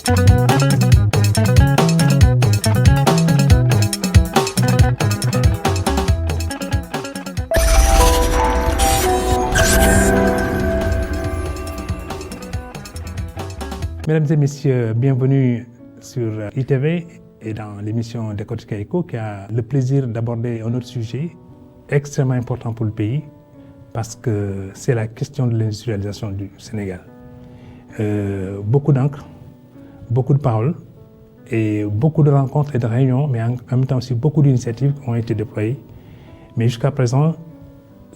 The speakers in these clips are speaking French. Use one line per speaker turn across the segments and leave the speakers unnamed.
Mesdames et messieurs, bienvenue sur ITV et dans l'émission Décortique Éco qui a le plaisir d'aborder un autre sujet extrêmement important pour le pays parce que c'est la question de l'industrialisation du Sénégal. Beaucoup d'encre, beaucoup de paroles et beaucoup de rencontres et de réunions, mais en même temps aussi beaucoup d'initiatives ont été déployées. Mais jusqu'à présent,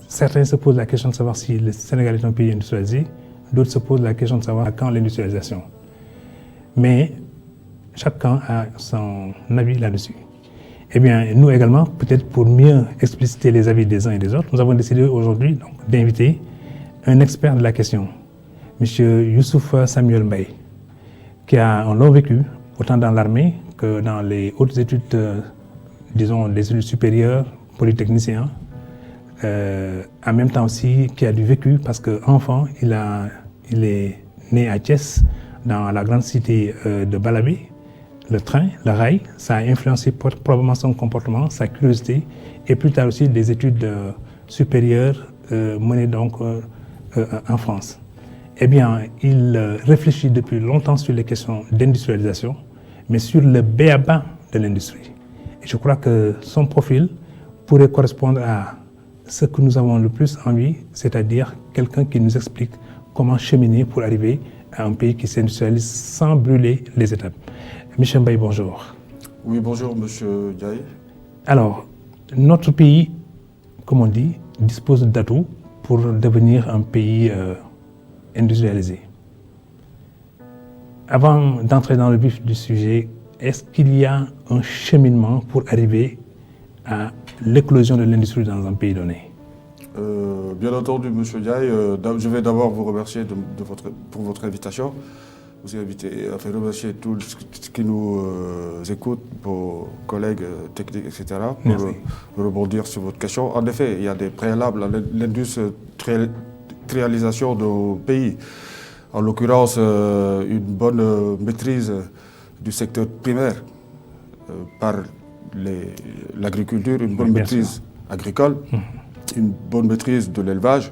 certains se posent la question de savoir si le Sénégal est un pays industrialisé, d'autres se posent la question de savoir quand l'industrialisation. Mais chacun a son avis là-dessus. Eh bien, nous également, peut-être pour mieux expliciter les avis des uns et des autres, nous avons décidé aujourd'hui d'inviter un expert de la question, M. Youssouf Samuel Mbaye, qui a un long vécu, autant dans l'armée que dans les hautes études, disons, des études supérieures, polytechnicien, en même temps aussi qui a du vécu parce qu'enfant, il est né à Thiès, dans la grande cité de Balabé. Le train, le rail, ça a influencé probablement son comportement, sa curiosité et plus tard aussi des études supérieures menées donc en France. Eh bien, il réfléchit depuis longtemps sur les questions d'industrialisation, mais sur le b.a.-ba de l'industrie. Et je crois que son profil pourrait correspondre à ce que nous avons le plus envie, c'est-à-dire quelqu'un qui nous explique comment cheminer pour arriver à un pays qui s'industrialise sans brûler les étapes. Michel Mbaye, bonjour.
Oui, bonjour, monsieur Diaye.
Alors, notre pays, comme on dit, dispose d'atouts pour devenir un pays industrialisé. Avant d'entrer dans le vif du sujet, est-ce qu'il y a un cheminement pour arriver à l'éclosion de l'industrie dans un pays donné?
Bien entendu, M. Diaye, je vais d'abord vous remercier pour votre invitation. Vous remercier tous ceux qui nous écoutent, vos collègues techniques, etc., pour rebondir sur votre question. En effet, il y a des préalables à l'industrialisation de nos pays. En l'occurrence, une bonne maîtrise du secteur primaire par l'agriculture, une bonne maîtrise agricole, une bonne maîtrise de l'élevage,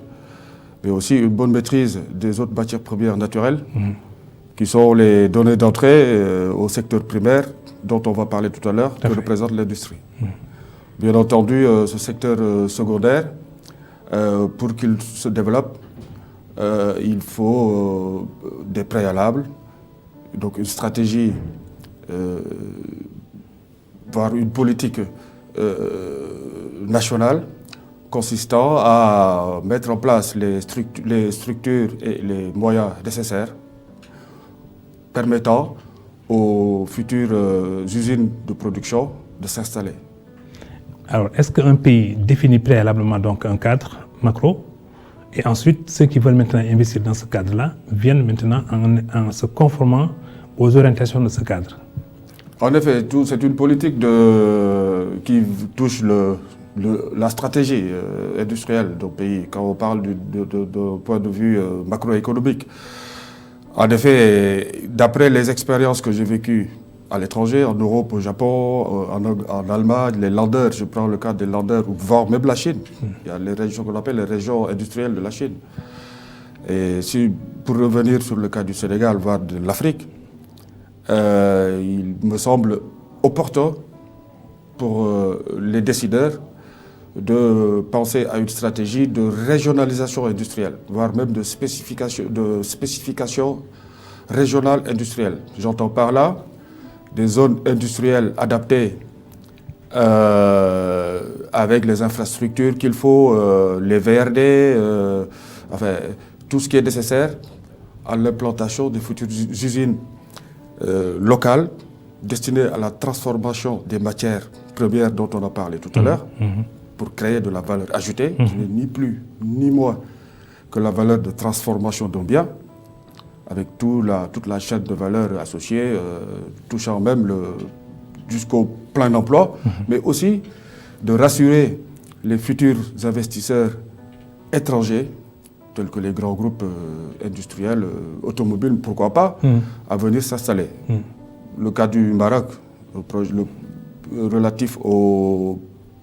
mais aussi une bonne maîtrise des autres matières premières naturelles, qui sont les données d'entrée au secteur primaire, dont on va parler tout à l'heure, que représente l'industrie. Bien entendu, ce secteur secondaire, pour qu'il se développe, il faut des préalables, donc une stratégie, voire une politique nationale, consistant à mettre en place les structures et les moyens nécessaires permettant aux futures usines de production de s'installer.
Alors, est-ce qu'un pays définit préalablement donc un cadre macro et ensuite ceux qui veulent maintenant investir dans ce cadre-là viennent maintenant en se conformant aux orientations de ce cadre?
En effet, c'est une politique qui touche la stratégie industrielle du pays, quand on parle d'un point de vue macroéconomique. En effet, d'après les expériences que j'ai vécues à l'étranger, en Europe, au Japon, en Allemagne, les Länder, je prends le cas des Länder, voire même la Chine. Il y a les régions qu'on appelle les régions industrielles de la Chine. Et pour revenir sur le cas du Sénégal, voire de l'Afrique, il me semble opportun pour les décideurs de penser à une stratégie de régionalisation industrielle, voire même de spécification régionale industrielle. J'entends par là des zones industrielles adaptées avec les infrastructures qu'il faut, les VRD, enfin, tout ce qui est nécessaire à l'implantation des futures usines locales destinées à la transformation des matières premières dont on a parlé tout à l'heure, pour créer de la valeur ajoutée, qui n'est ni plus ni moins que la valeur de transformation d'un bien, avec toute la chaîne de valeur associée, touchant même jusqu'au plein emploi, mais aussi de rassurer les futurs investisseurs étrangers tels que les grands groupes industriels, automobiles, pourquoi pas, à venir s'installer. Le cas du Maroc, relatif au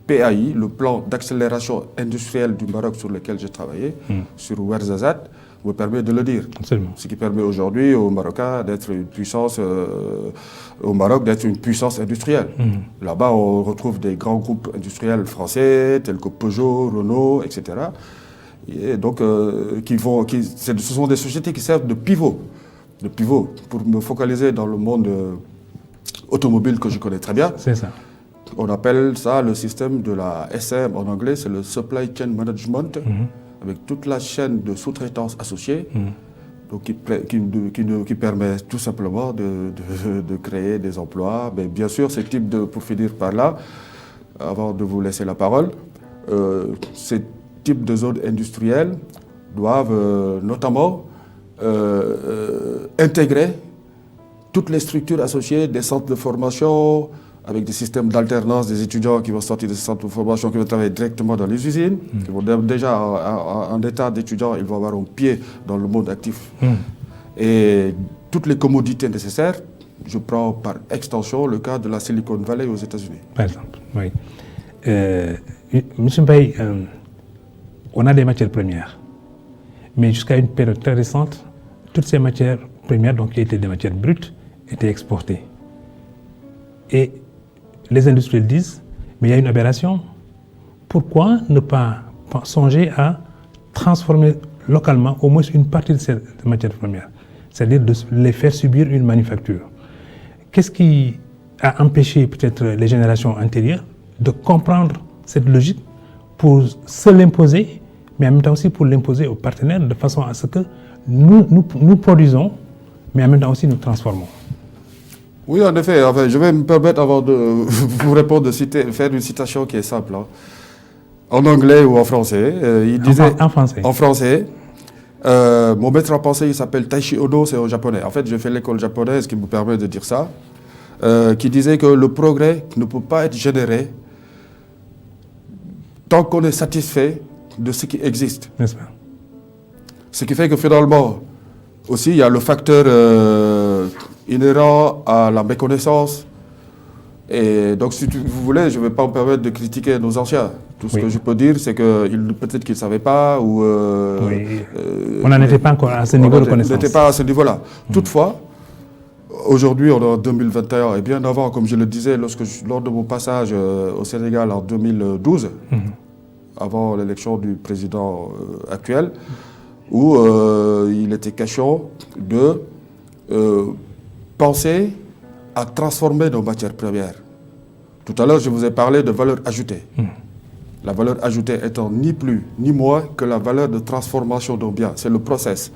PAI, le plan d'accélération industrielle du Maroc sur lequel j'ai travaillé, sur Ouarzazate, me permet de le dire.
Absolument.
Ce qui permet aujourd'hui aux Marocains d'être une puissance, au Maroc d'être une puissance industrielle. Là-bas, on retrouve des grands groupes industriels français, tels que Peugeot, Renault, etc. Et donc, ce sont des sociétés qui servent de pivot pour me focaliser dans le monde automobile que je connais très bien.
C'est ça.
On appelle ça le système de la SM en anglais, c'est le Supply Chain Management, avec toute la chaîne de sous-traitance associée, donc qui permet tout simplement de créer des emplois. Mais bien sûr, pour finir par là, avant de vous laisser la parole, ces types de zones industrielles doivent notamment intégrer toutes les structures associées, des centres de formation, avec des systèmes d'alternance des étudiants qui vont sortir de ces centres de formation, qui vont travailler directement dans les usines. Ils vont déjà, en état d'étudiants, ils vont avoir un pied dans le monde actif. Et toutes les commodités nécessaires, je prends par extension le cas de la Silicon Valley aux États-Unis.
Par exemple, oui. Monsieur Mbaye, on a des matières premières, mais jusqu'à une période très récente, toutes ces matières premières, donc qui étaient des matières brutes, étaient exportées. Et les industriels disent, mais il y a une aberration. Pourquoi ne pas songer à transformer localement au moins une partie de ces matières premières, c'est-à-dire de les faire subir une manufacture? Qu'est-ce qui a empêché peut-être les générations antérieures de comprendre cette logique pour se l'imposer, mais en même temps aussi pour l'imposer aux partenaires de façon à ce que nous produisons, mais en même temps aussi nous transformons?
Oui, en effet. Enfin, je vais me permettre, avant de vous répondre, de faire une citation qui est simple. En anglais ou en français. Il disait,
en français.
En français. Mon maître en pensée, il s'appelle Taishi Odo, c'est au japonais. En fait, j'ai fait l'école japonaise qui me permet de dire ça. Qui disait que le progrès ne peut pas être généré tant qu'on est satisfait de ce qui existe.
N'est-ce pas?
Ce qui fait que finalement, aussi, il y a le facteur inhérent à la méconnaissance. Et donc, si vous voulez, je ne vais pas me permettre de critiquer nos anciens. Tout ce que je peux dire, c'est que peut-être qu'ils ne savaient pas ou...
on n'en était pas encore à ce niveau de connaissance.
On n'était pas à ce niveau-là. Toutefois, aujourd'hui, on est en 2021, et bien avant, comme je le disais, lors de mon passage au Sénégal en 2012, avant l'élection du président actuel, où il était question de penser à transformer nos matières premières. Tout à l'heure, je vous ai parlé de valeur ajoutée. La valeur ajoutée étant ni plus ni moins que la valeur de transformation d'un bien. C'est le process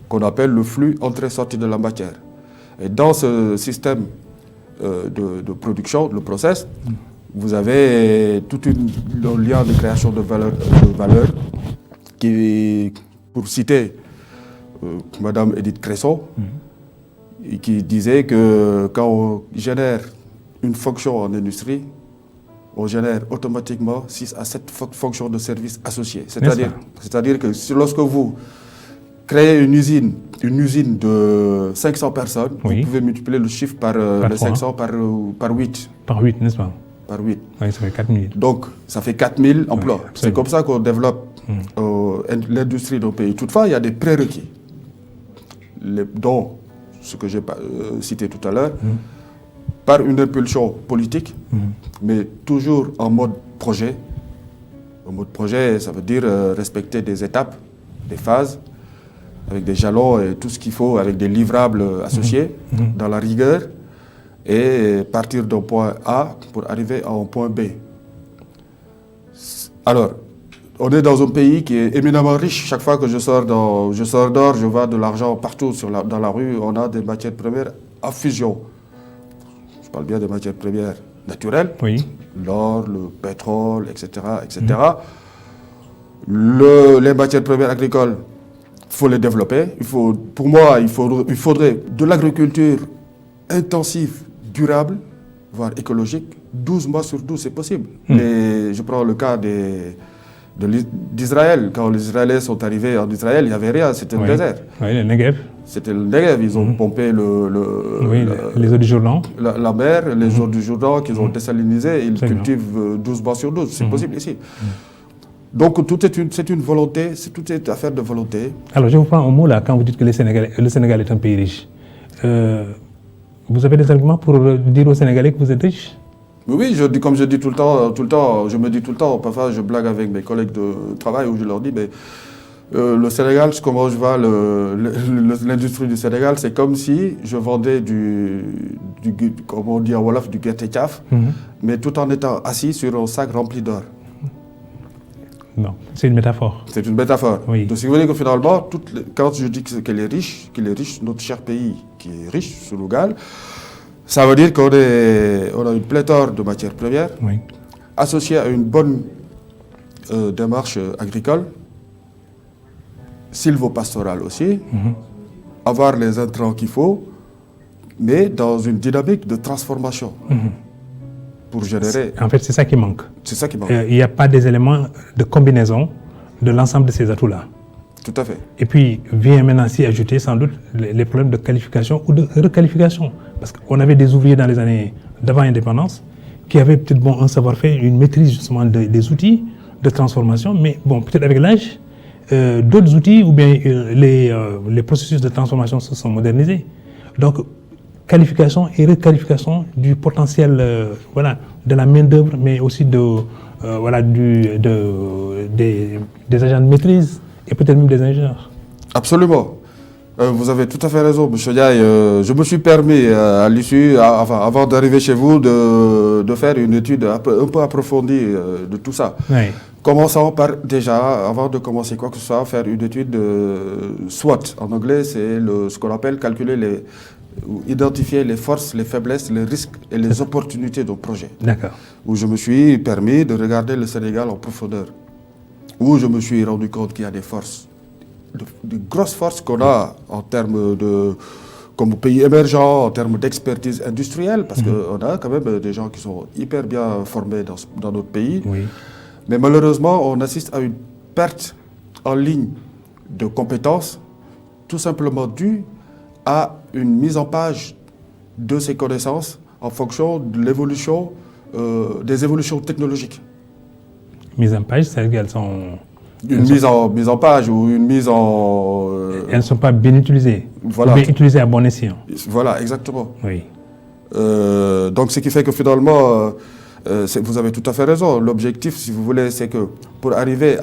qu'on appelle le flux entrée-sortie de la matière. Et dans ce système de production, le process, vous avez tout un lien de création de valeur qui, pour citer Madame Edith Cresson, qui disait que quand on génère une fonction en industrie, on génère automatiquement 6 à 7 fonctions de services associées. C'est-à-dire que lorsque vous créez une usine de 500 personnes, vous pouvez multiplier le chiffre par les 500 par 8.
Par 8, n'est-ce pas? Par 8. Oui, ça fait 4000.
Donc, ça fait 4000 emplois. C'est comme ça qu'on développe l'industrie de nos pays. Toutefois, il y a des prérequis, dont ce que j'ai cité tout à l'heure, par une impulsion politique, mais toujours en mode projet. En mode projet, ça veut dire respecter des étapes, des phases, avec des jalons et tout ce qu'il faut, avec des livrables associés, dans la rigueur, et partir d'un point A pour arriver à un point B. Alors, on est dans un pays qui est éminemment riche. Chaque fois que je sors dehors, je vois de l'argent partout dans la rue. On a des matières premières à fusion. Je parle bien des matières premières naturelles. Oui. L'or, le pétrole, etc. etc. Les matières premières agricoles, il faut les développer. Pour moi, il faudrait de l'agriculture intensive, durable, voire écologique. 12 mois sur 12, c'est possible. Mais je prends le cas des d'Israël. Quand les Israéliens sont arrivés en Israël, il n'y avait rien, c'était le désert.
Oui, le Negev.
C'était le Negev, ils ont pompé
les eaux du Jourdain.
La mer, les eaux du Jourdain qu'ils ont désalinisées, ils cultivent 12 sur 12, c'est possible ici. Donc c'est une volonté, tout est affaire de volonté.
Alors je vous prends un mot là, quand vous dites que le Sénégal est un pays riche. Vous avez des arguments pour dire aux Sénégalais que vous êtes riche?
Oui, comme je dis tout le temps, je me dis tout le temps, parfois je blague avec mes collègues de travail où je leur dis, mais le Sénégal, comment je vois l'industrie du Sénégal, c'est comme si je vendais comme on dit en Wolof, du gerte caaf, mais tout en étant assis sur un sac rempli d'or.
Non, c'est une métaphore.
C'est une métaphore.
Oui.
Donc, si vous voulez que finalement, quand je dis qu'il est riche, notre cher pays qui est riche, Sénégal, ça veut dire qu'on a une pléthore de matières premières, associée à une bonne démarche agricole, sylvopastorale aussi, avoir les intrants qu'il faut, mais dans une dynamique de transformation. Pour générer.
En fait, c'est ça qui manque.
C'est ça qui manque.
Il n'y a pas des éléments de combinaison de l'ensemble de ces atouts-là.
Tout à fait.
Et puis, vient maintenant s'y ajouter sans doute les problèmes de qualification ou de requalification. Parce qu'on avait des ouvriers dans les années d'avant l'indépendance qui avaient peut-être un savoir-faire, une maîtrise justement des outils de transformation, mais peut-être avec l'âge, d'autres outils ou bien les processus de transformation se sont modernisés. Donc, qualification et requalification du potentiel de la main-d'œuvre, mais aussi des agents de maîtrise et peut-être même des ingénieurs.
Absolument. Vous avez tout à fait raison, M. Ndiaye. Je me suis permis, à l'issue, avant d'arriver chez vous, de faire une étude un peu approfondie de tout ça.
Oui.
Commençons par déjà, avant de commencer quoi que ce soit, faire une étude SWOT. En anglais, c'est ce qu'on appelle calculer identifier les forces, les faiblesses, les risques et les opportunités d'un projet.
D'accord.
Où je me suis permis de regarder le Sénégal en profondeur. Où je me suis rendu compte qu'il y a des forces, de grosses forces qu'on a en termes comme pays émergent, en termes d'expertise industrielle, parce qu'on a quand même des gens qui sont hyper bien formés dans notre pays.
Oui.
Mais malheureusement, on assiste à une perte en ligne de compétences, tout simplement due à une mise en page de ces connaissances en fonction de l'évolution, des évolutions technologiques.
Mise en page, c'est-à-dire qu'elles sont...
Mise en page ou une mise en...
Elles ne sont pas bien utilisées,
voilà.
Ou bien utilisées à bon escient.
Voilà, exactement.
Oui.
Donc ce qui fait que finalement, vous avez tout à fait raison. L'objectif, si vous voulez, c'est que pour arriver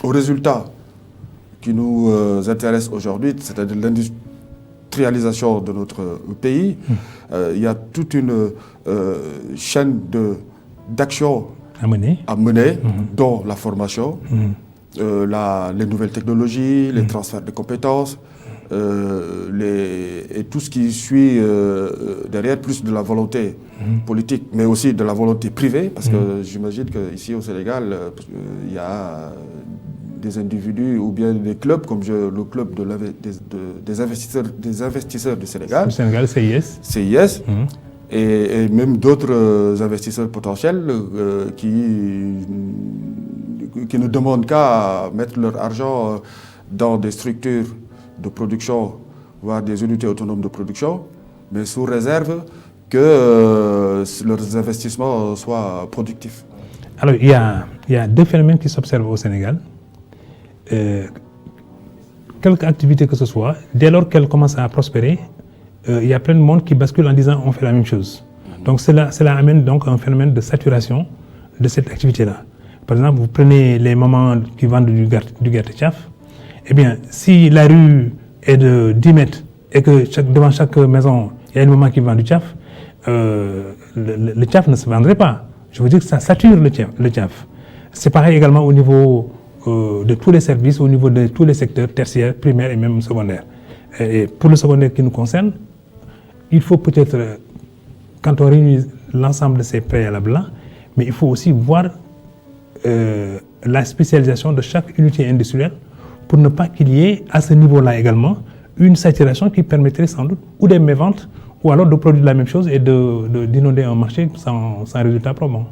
au résultat qui nous intéresse aujourd'hui, c'est-à-dire l'industrialisation de notre pays, il y a toute une chaîne d'actions
à mener,
dont la formation, les nouvelles technologies, les transferts de compétences, et tout ce qui suit derrière, plus de la volonté politique, mais aussi de la volonté privée, parce que j'imagine qu'ici au Sénégal, il y a des individus ou bien des clubs comme le club des investisseurs du Sénégal.
Le Sénégal, CIS.
CIS. Et même d'autres investisseurs potentiels qui ne demandent qu'à mettre leur argent dans des structures de production, voire des unités autonomes de production, mais sous réserve que leurs investissements soient productifs.
Alors, il y a deux phénomènes qui s'observent au Sénégal. Quelque activité que ce soit, dès lors qu'elle commence à prospérer, il y a plein de monde qui bascule en disant on fait la même chose. Donc cela amène donc un phénomène de saturation de cette activité-là. Par exemple, vous prenez les mamans qui vendent du gâteau tchaf, eh bien, si la rue est de 10 mètres et que devant chaque maison, il y a une maman qui vend du tchaf, le tchaf ne se vendrait pas. Je veux dire que ça sature le tchaf. C'est pareil également au niveau de tous les services, au niveau de tous les secteurs tertiaires, primaires et même secondaires. Et pour le secondaire qui nous concerne, il faut peut-être, quand on réunit l'ensemble de ces préalables-là, mais il faut aussi voir la spécialisation de chaque unité industrielle pour ne pas qu'il y ait à ce niveau-là également une saturation qui permettrait sans doute ou des méventes ou alors de produire la même chose et d'inonder un marché sans résultat probant.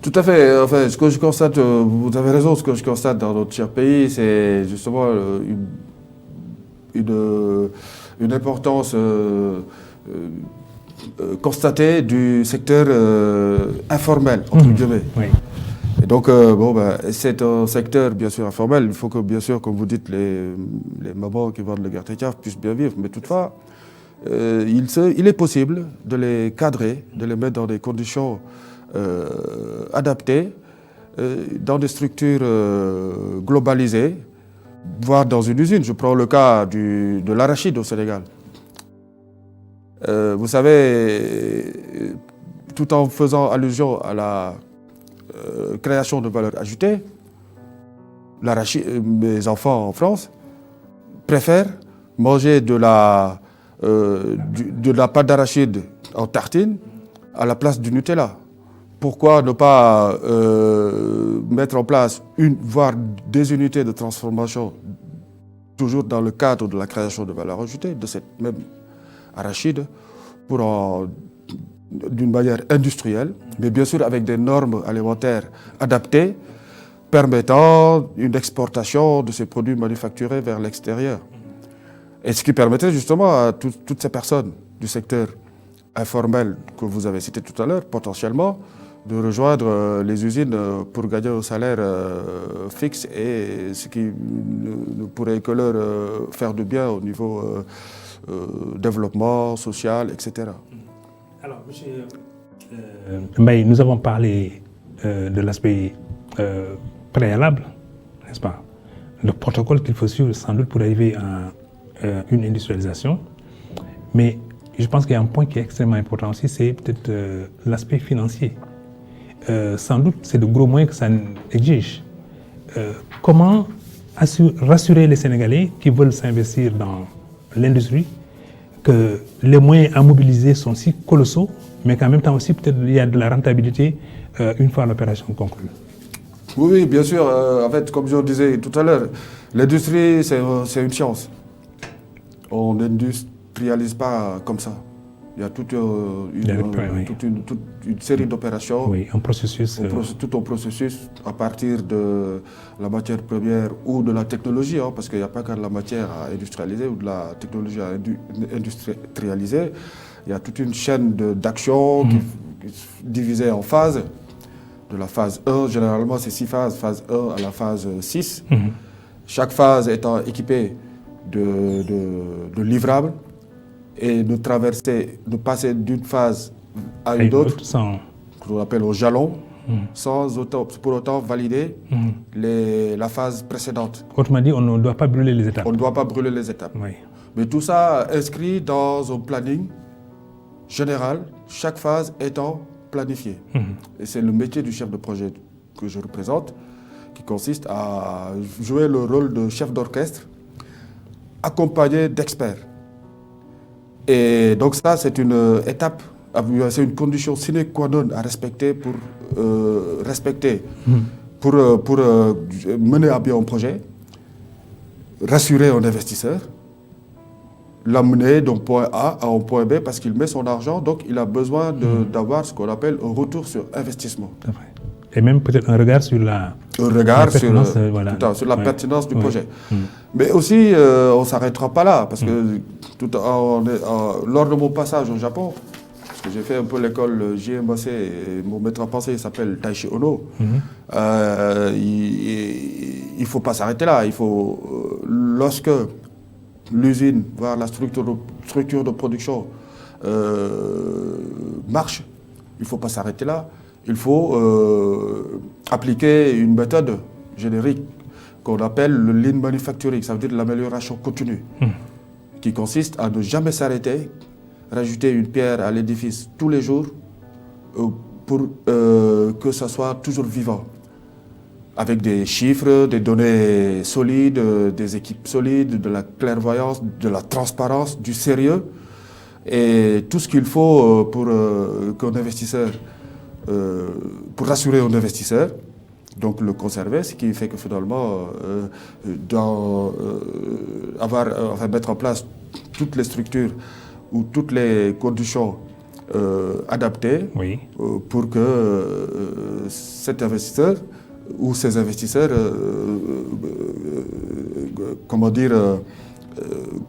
Tout à fait. Enfin, ce que je constate, vous avez raison, ce que je constate dans notre cher pays, c'est justement une importance constatée du secteur informel, entre guillemets.
Oui.
Et donc, c'est un secteur bien sûr informel. Il faut que, bien sûr, comme vous dites, les mamans qui vendent le gâteau puissent bien vivre. Mais toutefois, il est possible de les cadrer, de les mettre dans des conditions adaptées, dans des structures globalisées, voire dans une usine. Je prends le cas de l'arachide au Sénégal. Vous savez, tout en faisant allusion à la création de valeur ajoutée, mes enfants en France préfèrent manger de la pâte d'arachide en tartine à la place du Nutella. Pourquoi ne pas mettre en place voire des unités de transformation, toujours dans le cadre de la création de valeur ajoutée, de cette même arachide, d'une manière industrielle, mais bien sûr avec des normes alimentaires adaptées, permettant une exportation de ces produits manufacturés vers l'extérieur. Et ce qui permettrait justement à toutes ces personnes du secteur informel que vous avez cité tout à l'heure, potentiellement, de rejoindre les usines pour gagner un salaire fixe, et ce qui ne pourrait que leur faire du bien au niveau développement social, etc.
Alors, monsieur Mbaye, nous avons parlé de l'aspect préalable, n'est-ce pas? Le protocole qu'il faut suivre sans doute pour arriver à une industrialisation. Mais je pense qu'il y a un point qui est extrêmement important aussi, c'est peut-être l'aspect financier. Sans doute, c'est de gros moyens que ça exige. Comment rassurer les Sénégalais qui veulent s'investir dans l'industrie, que les moyens à mobiliser sont si colossaux, mais qu'en même temps aussi, peut-être, il y a de la rentabilité une fois l'opération conclue?
Oui, bien sûr. En fait, comme je le disais tout à l'heure, l'industrie, c'est une science. On n'industrialise pas comme ça. Il y a toute une série d'opérations.
Oui, un processus.
Tout un processus à partir de la matière première ou de la technologie, hein, parce qu'il n'y a pas que de la matière à industrialiser ou de la technologie à industrialiser. Il y a toute une chaîne d'action qui est divisée en phases. De la phase 1, généralement c'est 6 phases, phase 1 à la phase 6. Chaque phase étant équipée de livrables, et de passer d'une phase à une autre, qu'on appelle au jalon, sans pour autant valider la phase précédente.
Autrement dit, on ne doit pas brûler les étapes.
On ne doit pas brûler les étapes.
Oui.
Mais tout ça inscrit dans un planning général, chaque phase étant planifiée. Et c'est le métier du chef de projet que je représente, qui consiste à jouer le rôle de chef d'orchestre, accompagné d'experts. Et donc ça, c'est une étape, c'est une condition sine qua non à respecter pour mener à bien un projet, rassurer un investisseur, l'amener d'un point A à un point B parce qu'il met son argent, donc il a besoin d'avoir ce qu'on appelle un retour sur investissement.
Et même peut-être un regard sur la pertinence,
sur la pertinence du projet. Mais aussi, on ne s'arrêtera pas là, parce que lors de mon passage au Japon, parce que j'ai fait un peu l'école JMAC, et mon maître à penser s'appelle Taishi Ono, il ne faut pas s'arrêter là. Il faut, lorsque l'usine, voire la structure de production marche, il ne faut pas s'arrêter là. Il faut appliquer une méthode générique qu'on appelle le lean manufacturing, ça veut dire l'amélioration continue, qui consiste à ne jamais s'arrêter, rajouter une pierre à l'édifice tous les jours pour que ça soit toujours vivant, avec des chiffres, des données solides, des équipes solides, de la clairvoyance, de la transparence, du sérieux, et tout ce qu'il faut pour qu'un investisseur pour rassurer un investisseur, donc le conserver, ce qui fait que finalement, mettre en place toutes les structures ou toutes les conditions adaptées pour que cet investisseur ou ces investisseurs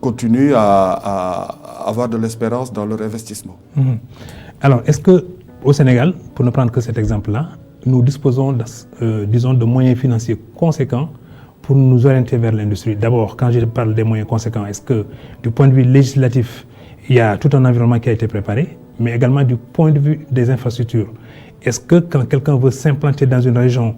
continuent à avoir de l'espérance dans leur investissement.
Alors, est-ce qu'au Sénégal, pour ne prendre que cet exemple-là, nous disposons de moyens financiers conséquents pour nous orienter vers l'industrie? D'abord, quand je parle des moyens conséquents, est-ce que du point de vue législatif, il y a tout un environnement qui a été préparé, mais également du point de vue des infrastructures? Est-ce que quand quelqu'un veut s'implanter dans une région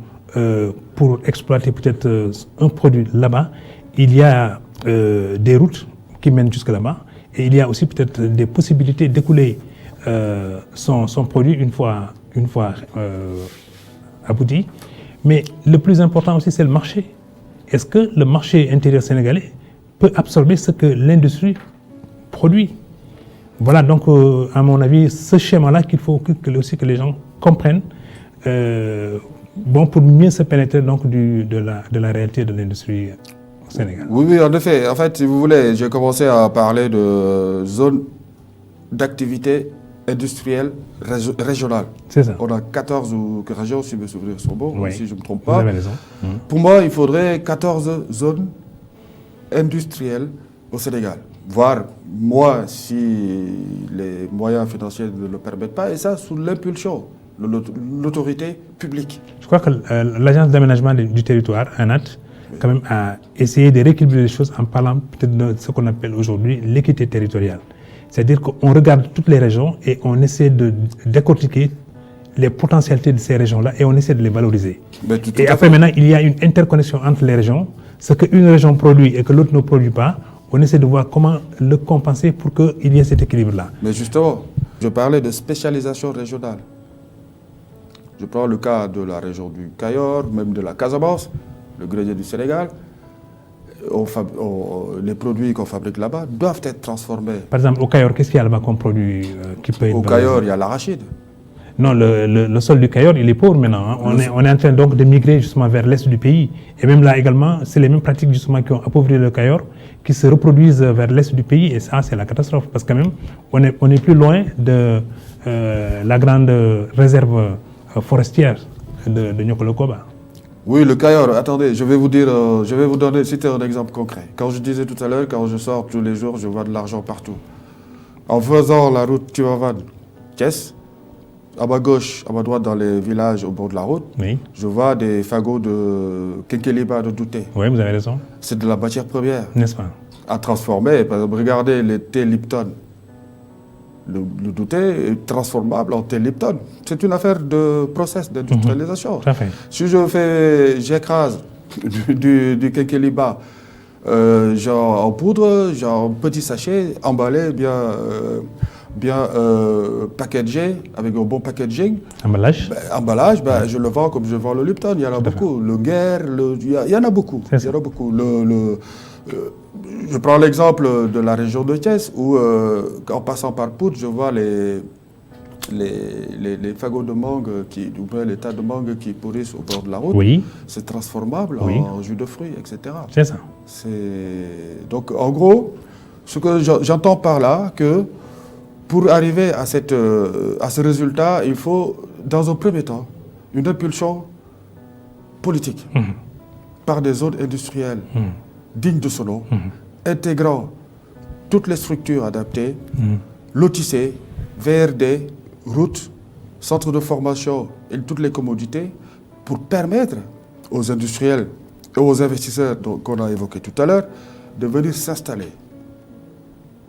pour exploiter peut-être un produit là-bas, il y a des routes qui mènent jusque là-bas et il y a aussi peut-être des possibilités d'écouler son produit une fois abouti. Mais le plus important aussi, c'est le marché. Est-ce que le marché intérieur sénégalais peut absorber ce que l'industrie produit? Voilà donc, à mon avis, ce schéma-là qu'il faut aussi que les gens comprennent pour mieux se pénétrer donc, de la réalité de l'industrie au Sénégal.
Oui, en effet. En fait, si vous voulez, j'ai commencé à parler de zones d'activité industrielle régionale.
C'est ça.
On a 14 régions, si mes souvenirs sont bons, si je ne me trompe pas.
Vous avez raison.
Pour moi, il faudrait 14 zones industrielles au Sénégal. Voire, moi, si les moyens financiers ne le permettent pas, et ça sous l'impulsion de l'autorité publique.
Je crois que l'Agence d'aménagement du territoire, ANAT, quand même a essayé de rééquilibrer les choses en parlant peut-être de ce qu'on appelle aujourd'hui l'équité territoriale. C'est-à-dire qu'on regarde toutes les régions et on essaie de décortiquer les potentialités de ces régions-là et on essaie de les valoriser. Et après maintenant, il y a une interconnexion entre les régions. Ce qu'une région produit et que l'autre ne produit pas, on essaie de voir comment le compenser pour qu'il y ait cet équilibre-là.
Mais justement, je parlais de spécialisation régionale. Je prends le cas de la région du Cayor, même de la Casamance, le grenier du Sénégal. Les produits qu'on fabrique là-bas doivent être transformés.
Par exemple, au Cayor, qu'est-ce qu'il y a là-bas comme produit qui peut être...
Au Cayor, il y a l'arachide.
Non, le sol du Cayor, il est pauvre maintenant. Hein. On est en train donc de migrer justement vers l'est du pays. Et même là également, c'est les mêmes pratiques justement qui ont appauvri le Cayor qui se reproduisent vers l'est du pays. Et ça, c'est la catastrophe. Parce que même, on est plus loin de la grande réserve forestière de Niokolo-Koba.
Oui, le Cayor, attendez, je vais vous citer un exemple concret. Quand je disais tout à l'heure, quand je sors tous les jours, je vois de l'argent partout. En faisant la route Tivaouane-Thiès, à ma gauche, à ma droite, dans les villages au bord de la route, je vois des fagots de Kenkeliba de Douté.
Oui, vous avez raison.
C'est de la matière première.
N'est-ce pas?
À transformer. Par exemple, regardez les thé Lipton. Le Douté est transformable en thé Lipton. C'est une affaire de process d'industrialisation. Si j'écrase du Kenkeliba, genre en poudre, genre en petit sachet, emballé, bien packagé, avec un bon packaging.
Emballage.
Je le vends comme je vends le Lipton. Il y en a beaucoup. Le Guerre, il y en a beaucoup. Il y en a beaucoup. Je prends l'exemple de la région de Thiès, où en passant par poudre, je vois les fagots de mangue, les tas de mangue qui pourrissent au bord de la route.
Oui.
C'est transformable en jus de fruits, etc.
C'est ça.
Donc, en gros, ce que j'entends par là, que pour arriver à ce résultat, il faut, dans un premier temps, une impulsion politique par des zones industrielles dignes de ce nom, intégrant toutes les structures adaptées, lotissées, VRD, routes, centres de formation et toutes les commodités pour permettre aux industriels et aux investisseurs qu'on a évoqués tout à l'heure de venir s'installer,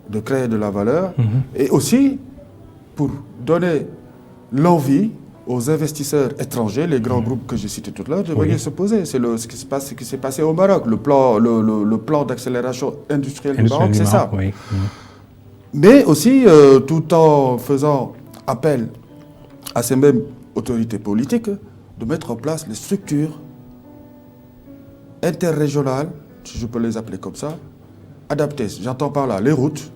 de créer de la valeur et aussi pour donner l'envie aux investisseurs étrangers, les grands groupes que j'ai cités tout à l'heure, de venir se poser. C'est ce qui s'est passé au Maroc. Le plan d'accélération industrielle du Maroc, c'est ça. Mais aussi, tout en faisant appel à ces mêmes autorités politiques, de mettre en place les structures interrégionales, si je peux les appeler comme ça, adaptées. J'entends par là les routes,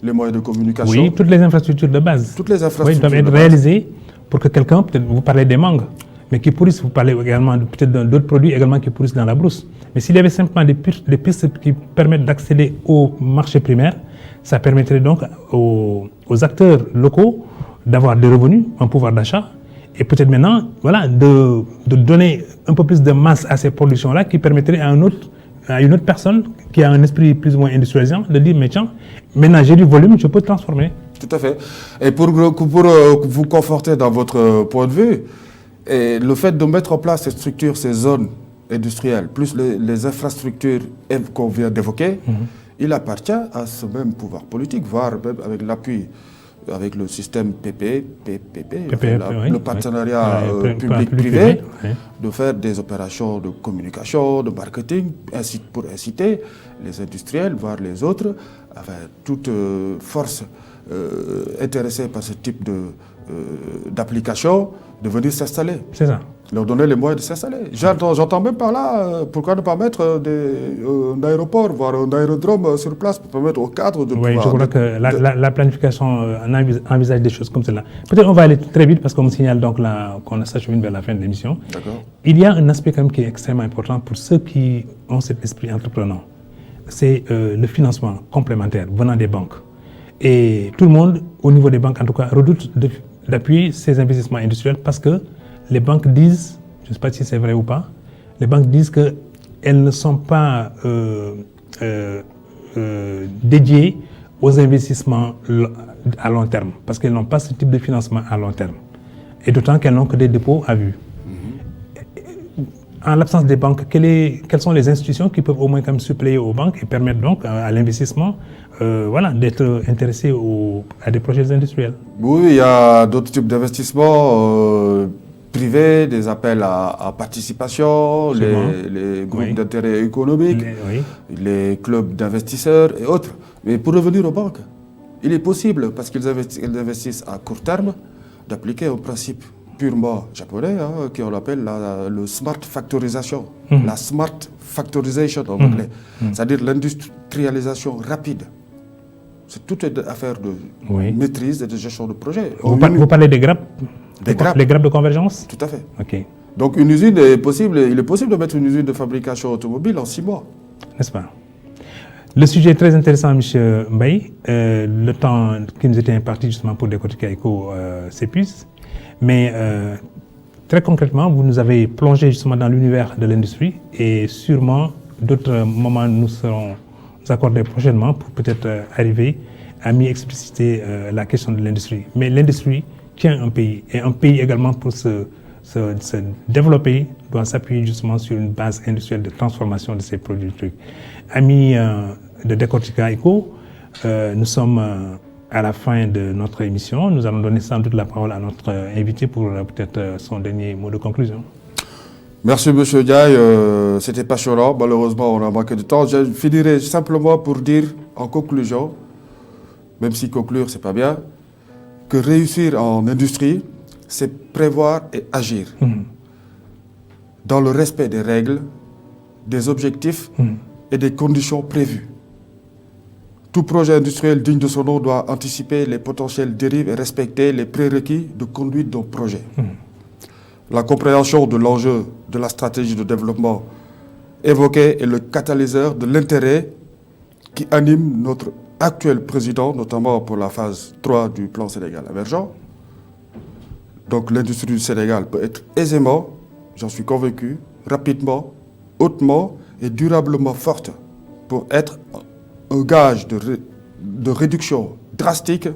les moyens de communication.
Oui, toutes les infrastructures de base.
Toutes les infrastructures
doivent être réalisées pour que quelqu'un, peut-être vous parlez des mangues, mais qui pourrissent, vous parlez également peut-être d'autres produits également qui pourrissent dans la brousse. Mais s'il y avait simplement des pistes qui permettent d'accéder au marché primaire, Ça permettrait donc aux acteurs locaux d'avoir des revenus, un pouvoir d'achat, et peut-être maintenant, voilà, de donner un peu plus de masse à ces productions-là qui permettrait à une autre personne qui a un esprit plus ou moins industrialisant de dire, mais tiens, maintenant j'ai du volume, je peux transformer.
Tout à fait. Et pour vous conforter dans votre point de vue, et le fait de mettre en place ces structures, ces zones industrielles, plus les infrastructures qu'on vient d'évoquer, il appartient à ce même pouvoir politique, voire même avec l'appui, avec le système le partenariat public-privé, de faire des opérations de communication, de marketing, pour inciter les industriels, voire les autres, enfin, toute force intéressée par ce type d'application, de venir s'installer.
C'est ça.
Leur donner les moyens de s'installer. J'entends même par là, pourquoi ne pas mettre un aéroport, voire un aérodrome sur place pour permettre aux cadres de pouvoir...
Oui, je crois que la planification envisage des choses comme cela. Peut-être on va aller très vite parce qu'on me signale donc qu'on s'achemine vers la fin de l'émission.
D'accord.
Il y a un aspect quand même qui est extrêmement important pour ceux qui ont cet esprit entreprenant. C'est le financement complémentaire venant des banques. Et tout le monde, au niveau des banques en tout cas, redoute d'appuyer ces investissements industriels parce que les banques disent, je ne sais pas si c'est vrai ou pas, les banques disent qu'elles ne sont pas dédiées aux investissements à long terme, parce qu'elles n'ont pas ce type de financement à long terme. Et d'autant qu'elles n'ont que des dépôts à vue. En l'absence des banques, quelles sont les institutions qui peuvent au moins quand même suppléer aux banques et permettre donc à l'investissement d'être intéressé à des projets industriels?
Oui, il y a d'autres types d'investissements privés, des appels à participation, les groupes d'intérêt économique, les clubs d'investisseurs et autres. Mais pour revenir aux banques, il est possible, parce qu'ils investissent à court terme, d'appliquer un principe purement japonais, qu'on appelle le smart factorisation, la smart factorization en anglais, c'est-à-dire l'industrialisation rapide. C'est toute une affaire de maîtrise et de gestion de projet.
Vous parlez des grappes?
Des grappes.
Les grappes de convergence?
Tout à fait.
Ok.
Donc il est possible de mettre une usine de fabrication automobile en 6 mois.
N'est-ce pas? Le sujet est très intéressant, M. Mbaye. Le temps qui nous était imparti justement pour décortiquer ECHO s'épuise. Mais très concrètement, vous nous avez plongé justement dans l'univers de l'industrie et sûrement d'autres moments nous serons accordés prochainement pour peut-être arriver à mieux expliciter la question de l'industrie. Mais l'industrie tient un pays et un pays également pour se développer doit s'appuyer justement sur une base industrielle de transformation de ses produits. Amis de Décortica ECHO, nous sommes à la fin de notre émission. Nous allons donner sans doute la parole à notre invité pour peut-être son dernier mot de conclusion.
Merci M. Diaye, c'était passionnant. Malheureusement, on a manqué de temps. Je finirai simplement pour dire en conclusion, même si conclure c'est pas bien, que réussir en industrie, c'est prévoir et agir dans le respect des règles, des objectifs et des conditions prévues. Tout projet industriel digne de son nom doit anticiper les potentielles dérives et respecter les prérequis de conduite d'un projet. La compréhension de l'enjeu de la stratégie de développement évoquée est le catalyseur de l'intérêt qui anime notre actuel président, notamment pour la phase 3 du plan Sénégal émergent. Donc l'industrie du Sénégal peut être aisément, j'en suis convaincu, rapidement, hautement et durablement forte pour être un gage de réduction drastique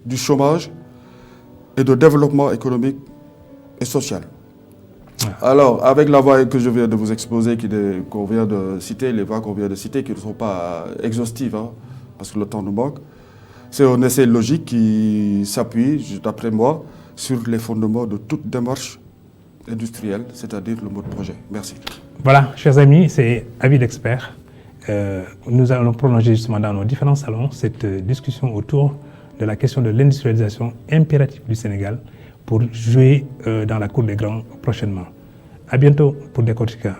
du chômage et de développement économique et social. Alors, avec la voie que je viens de vous exposer, qu'on vient de citer, les voies qu'on vient de citer, qui ne sont pas exhaustives, parce que le temps nous manque, c'est un essai logique qui s'appuie, d'après moi, sur les fondements de toute démarche industrielle, c'est-à-dire le mode projet. Merci.
Voilà, chers amis, c'est Avis d'experts. Nous allons prolonger justement dans nos différents salons cette discussion autour de la question de l'industrialisation impérative du Sénégal pour jouer dans la cour des grands prochainement. À bientôt pour Décortica.